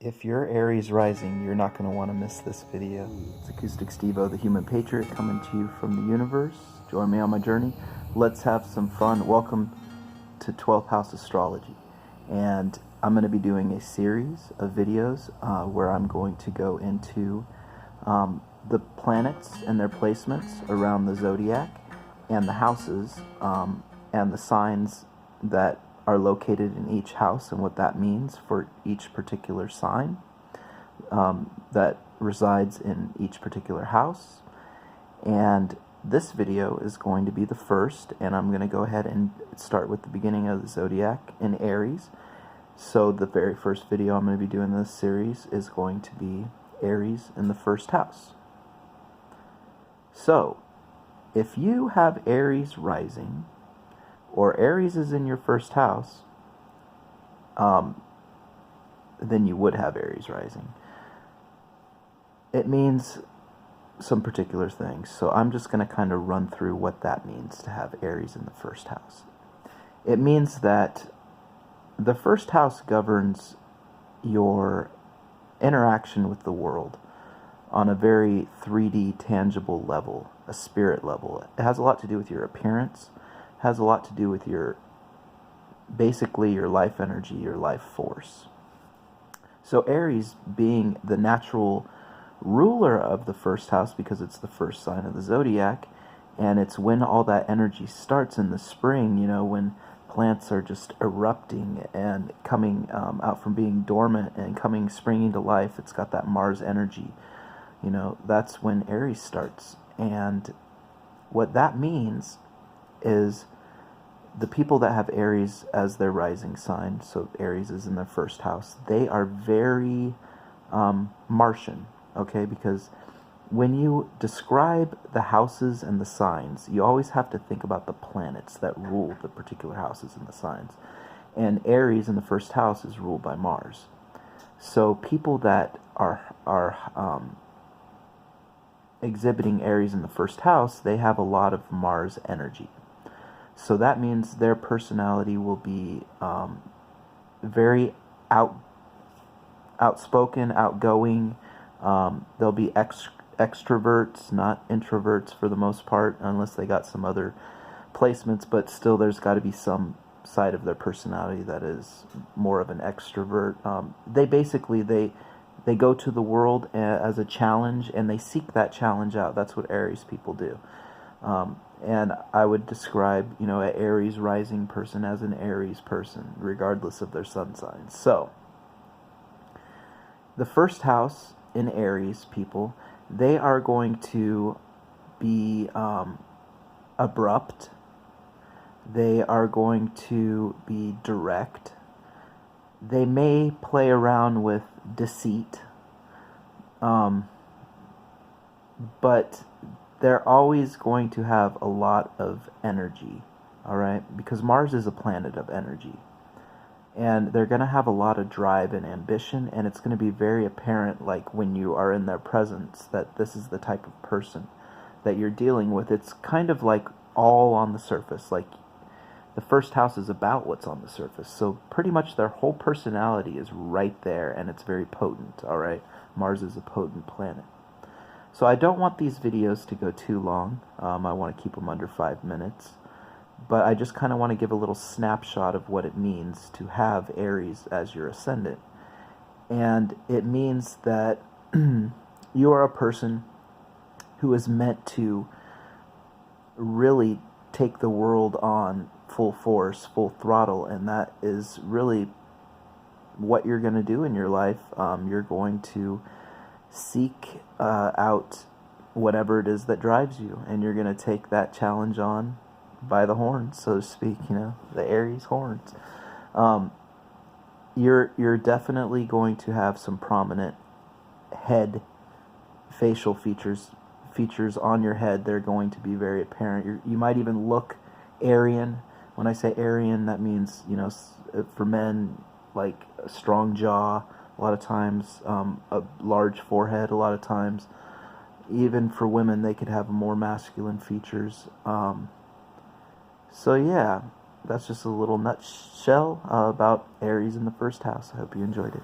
If you're Aries Rising, you're not going to want to miss this video. It's Acoustic Stevo, the Human Patriot, coming to you from the universe. Join me on my journey. Let's have some fun. Welcome to 12th House Astrology. And I'm going to be doing a series of videos where I'm going to go into the planets and their placements around the zodiac and the houses and the signs that are located in each house and what that means for each particular sign that resides in each particular house. And this video is going to be the first, and I'm going to go ahead and start with the beginning of the zodiac in Aries. So the very first video I'm going to be doing in this series is going to be Aries in the first house. So if you have Aries rising, or Aries is in your first house, then you would have Aries rising. It means some particular things, so I'm just going to kind of run through what that means to have Aries in the first house. It means that the first house governs your interaction with the world on a very 3D tangible level, a spirit level. It has a lot to do with your appearance, has a lot to do with basically your life energy, your life force. So Aries, being the natural ruler of the first house, because it's the first sign of the zodiac, and it's when all that energy starts in the spring, you know, when plants are just erupting and coming out from being dormant and springing to life. It's got that Mars energy, you know, that's when Aries starts. And what that means is the people that have Aries as their rising sign, so Aries is in their first house, they are very Martian, okay? Because when you describe the houses and the signs, you always have to think about the planets that rule the particular houses and the signs. And Aries in the first house is ruled by Mars. So people that are exhibiting Aries in the first house, they have a lot of Mars energy. So that means their personality will be very outspoken, outgoing. They'll be extroverts, not introverts for the most part, unless they got some other placements. But still, there's got to be some side of their personality that is more of an extrovert. They go to the world as a challenge, and they seek that challenge out. That's what Aries people do. And I would describe, you know, an Aries rising person as an Aries person, regardless of their sun sign. So, the first house in Aries people, they are going to be abrupt. They are going to be direct. They may play around with deceit, but they're always going to have a lot of energy, all right? Because Mars is a planet of energy. And they're going to have a lot of drive and ambition, and it's going to be very apparent, like when you are in their presence, that this is the type of person that you're dealing with. It's kind of like all on the surface. Like the first house is about what's on the surface. So pretty much their whole personality is right there, and it's very potent, all right? Mars is a potent planet. So I don't want these videos to go too long. I want to keep them under 5 minutes. But I just kind of want to give a little snapshot of what it means to have Aries as your ascendant. And it means that you are a person who is meant to really take the world on full force, full throttle, and that is really what you're going to do in your life. You're going to seek out whatever it is that drives you, and you're going to take that challenge on by the horns, so to speak, you know, the Aries horns. You're definitely going to have some prominent head facial features on your head. They're going to be very apparent. You might even look Aryan. When I say Aryan, that means, you know, for men, like a strong jaw, a lot of times, a large forehead, a lot of times. Even for women, they could have more masculine features. So yeah, that's just a little nutshell about Aries in the first house. I hope you enjoyed it.